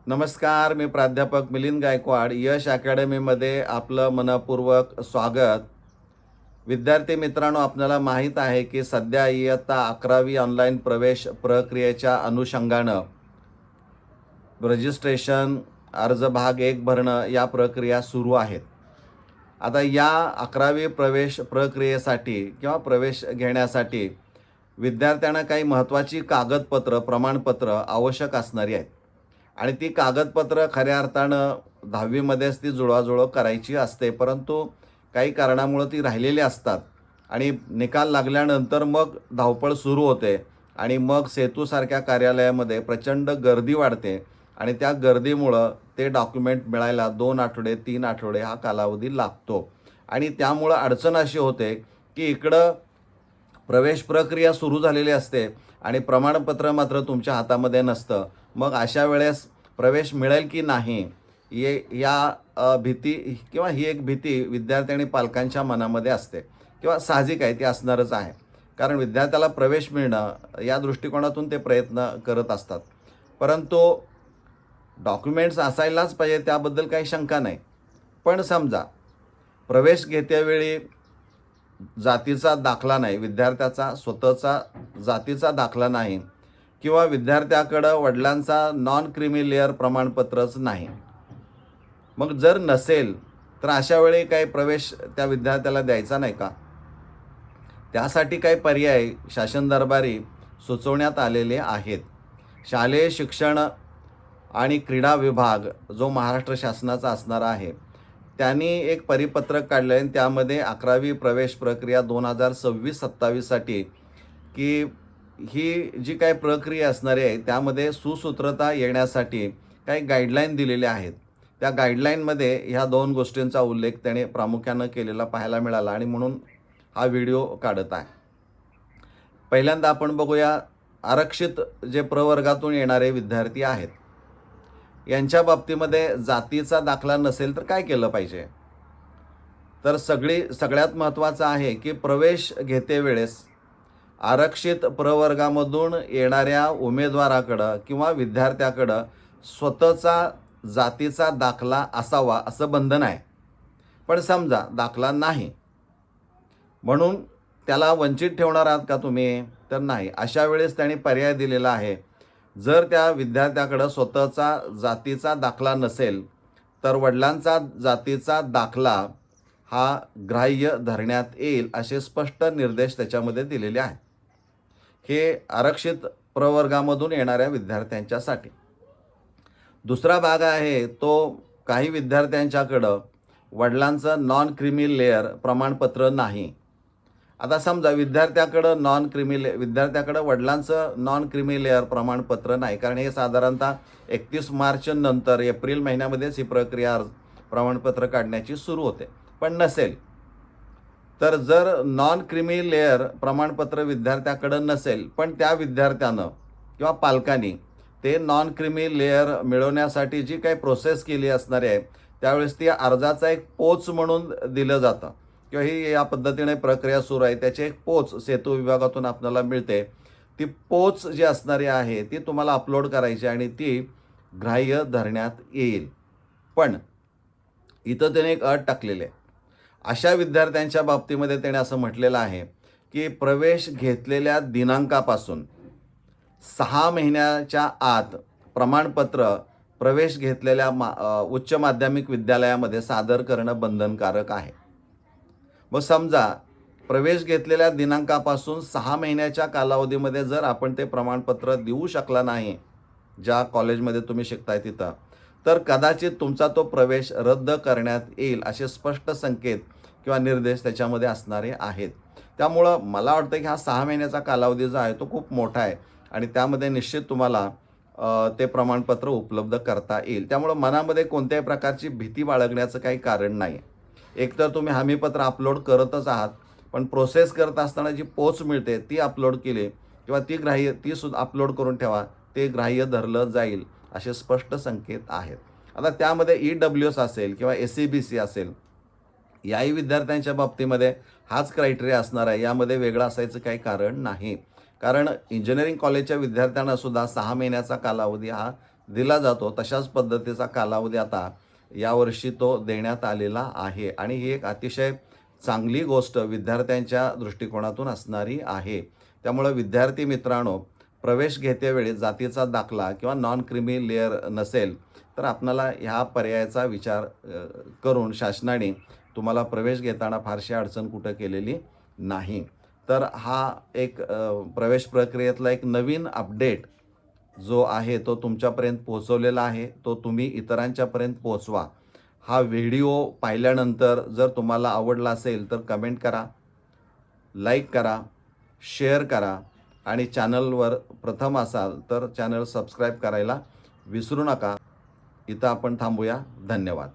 नमस्कार, मी प्राध्यापक मिलिंद गायकवाड. यश अकॅडमीमध्ये आपलं मनःपूर्वक स्वागत. विद्यार्थी मित्रांनो, आपल्याला माहीत आहे की सध्या इयत्ता 11वी ऑनलाईन प्रवेश प्रक्रियेच्या अनुषंगानं रजिस्ट्रेशन, अर्ज भाग 1 भरणं या प्रक्रिया सुरू आहेत. आता या 11वी प्रवेश प्रक्रियेसाठी किंवा प्रवेश घेण्यासाठी विद्यार्थ्यांना काही महत्त्वाची कागदपत्र, प्रमाणपत्र आवश्यक असणारी आहेत. आणि ती कागदपत्र खऱ्या अर्थानं 10वीमध्येच ती जुळवाजुळव करायची असते, परंतु काही कारणामुळं ती राहिलेली असतात आणि निकाल लागल्यानंतर मग धावपळ सुरू होते आणि मग सेतूसारख्या कार्यालयामध्ये प्रचंड गर्दी वाढते आणि त्या गर्दीमुळं ते डॉक्युमेंट मिळायला 2 आठवडे, 3 आठवडे हा कालावधी लागतो आणि त्यामुळं अडचण अशी होते की इकडं प्रवेश प्रक्रिया सुरू झालेली असते आणि प्रमाणपत्र मात्र तुमच्या हातामध्ये नसतं. मग अशा वेळेस प्रवेश मिळेल की नाही भीती किंवा ही एक भीती विद्यार्थी आणि पालकांच्या मनामध्ये असते किंवा साहजिक आहे, ती असणारच आहे. कारण विद्यार्थ्याला प्रवेश मिळणं या दृष्टिकोनातून ते प्रयत्न करत असतात. परंतु डॉक्युमेंट्स असायलाच पाहिजे त्याबद्दल काही शंका नाही. पण समजा प्रवेश घेतेवेळी जातीचा दाखला नाही, विद्यार्थ्याचा स्वतःचा जातीचा दाखला नाही किंवा विद्यार्थ्याकडं वडिलांचा नॉन क्रिमी लेअर प्रमाणपत्रच नाही. मग जर नसेल तर अशा वेळी काही प्रवेश त्या विद्यार्थ्याला द्यायचा नाही का? त्यासाठी काही पर्याय शासन दरबारी सुचवण्यात आलेले आहेत. शालेय शिक्षण आणि क्रीडा विभाग जो महाराष्ट्र शासनाचा असणारा आहे, त्यांनी एक परिपत्रक काढलं आहे आणि त्यामध्ये 11वी प्रवेश प्रक्रिया 2026-27साठी की ही जी काही प्रक्रिया असणारी आहे त्यामध्ये सुसूत्रता येण्यासाठी काही गाईडलाईन दिलेल्या आहेत. त्या गाईडलाईनमध्ये ह्या 2 गोष्टींचा उल्लेख त्याने प्रामुख्यानं केलेला पाहायला मिळाला आणि म्हणून हा व्हिडिओ काढत आहे. पहिल्यांदा आपण बघूया, आरक्षित जे प्रवर्गातून येणारे विद्यार्थी आहेत यांच्या बाबतीमध्ये जातीचा दाखला नसेल तर काय केलं पाहिजे? तर सगळ्यात महत्त्वाचं आहे की प्रवेश घेतेवेळेस आरक्षित प्रवर्गामधून येणाऱ्या उमेदवाराकडं किंवा विद्यार्थ्याकडं स्वतःचा जातीचा दाखला असावा असं बंधन आहे. पण समजा दाखला नाही म्हणून त्याला वंचित ठेवणार आहात का तुम्ही? तर नाही. अशा वेळेस त्यांनी पर्याय दिलेला आहे. जर त्या विद्यार्थ्याकडं स्वतःचा जातीचा दाखला नसेल तर वडिलांचा जातीचा दाखला हा ग्राह्य धरण्यात येईल असे स्पष्ट निर्देश त्याच्यामध्ये दिलेले आहेत. हे आरक्षित प्रवर्गामधून येणाऱ्या विद्यार्थ्यांच्यासाठी. दुसरा भाग आहे तो काही विद्यार्थ्यांच्याकडं वडिलांचं नॉन क्रिमी लेअर प्रमाणपत्र नाही. आता समजा विद्यार्थ्याकडं वडिलांचं नॉन क्रिमी लेअर प्रमाणपत्र नाही, कारण हे साधारणतः 31 मार्च नंतर एप्रिल महिन्यामध्येच ही प्रक्रिया प्रमाणपत्र काढण्याची सुरू होते. पण नसेल तर जर नॉन क्रिमी लेअर प्रमाणपत्र विद्यार्थ्याकडं नसेल पण त्या विद्यार्थ्यानं किंवा पालकांनी ते नॉन क्रिमी लेअर मिळवण्यासाठी जी काही प्रोसेस केली असणारी आहे त्यावेळेस ती अर्जाचा एक पोच म्हणून दिलं जातं किंवा ही या पद्धतीने प्रक्रिया सुरू आहे. त्याची एक पोच सेतू विभागातून आपल्याला मिळते. ती पोच जी असणारी आहे ती तुम्हाला अपलोड करायची आणि ती ग्राह्य धरण्यात येईल. पण इथं त्याने एक अट टाकलेली आहे. अशा विद्यार्थ्यांच्या बाबतीमध्ये त्याने असं म्हटलेलं आहे की प्रवेश घेतलेल्या दिनांकापासून 6 महिन्याच्या आत प्रमाणपत्र प्रवेश घेतलेल्या उच्च माध्यमिक विद्यालयामध्ये सादर करणं बंधनकारक आहे. मग समजा प्रवेश घेतलेल्या दिनांकापासून 6 महिन्याच्या कालावधीमध्ये जर आपण ते प्रमाणपत्र देऊ शकला नाही ज्या कॉलेजमध्ये तुम्ही शिकताय तिथं, तर कदाचित तुमचा तो प्रवेश रद्द करण्यात येईल असे स्पष्ट संकेत किंवा निर्देश त्याच्यामध्ये असणारे आहेत. त्यामुळं मला वाटतं की हा 6 महिन्याचा कालावधी जो आहे तो खूप मोठा आहे आणि त्यामध्ये निश्चित तुम्हाला ते प्रमाणपत्र उपलब्ध करता येईल. त्यामुळं मनामध्ये कोणत्याही प्रकारची भीती बाळगण्याचं काही कारण नाही. एकतर तुम्ही हमीपत्र अपलोड करतच आहात, पण प्रोसेस करत असताना जी पोच मिळते ती अपलोड केली किंवा ती सुद्धा अपलोड करून ठेवा, ते ग्राह्य धरलं जाईल असे स्पष्ट संकेत आहेत. आता त्यामध्ये EWS असेल किंवा SCBC असेल, याही विद्यार्थ्यांच्या बाबतीमध्ये हाच क्रायटेरिया असणार आहे. यामध्ये वेगळं असायचं काही कारण नाही. कारण इंजिनिअरिंग कॉलेजच्या विद्यार्थ्यांना सुद्धा 6 महिन्याचा कालावधी हा दिला जातो तशाच पद्धतीचा कालावधी आता यावर्षी तो देण्यात आलेला आहे आणि ही एक अतिशय चांगली गोष्ट विद्यार्थ्यांच्या दृष्टिकोनातून असणारी आहे. त्यामुळे विद्यार्थी मित्रांनो, प्रवेश घेतेवेळी जातीचा दाखला किंवा नॉन क्रिमी लेअर नसेल तर आपणाला ह्या पर्यायाचा विचार करून शासनाने तुम्हाला प्रवेश घेताना फारशी अडचण कुठं केलेली नाही. तर हा एक प्रवेश प्रक्रियेतला एक नवीन अपडेट जो आहे तो तुमच्यापर्यंत पोहोचवलेला आहे. तो तुम्ही इतरांच्यापर्यंत पोहोचवा. हा व्हिडिओ पाहिल्यानंतर जर तुम्हाला आवडला असेल तर कमेंट करा, लाईक करा, शेअर करा आणि चॅनलवर प्रथम असाल तर चॅनल सबस्क्राईब करायला विसरू नका. इथं आपण थांबूया. धन्यवाद.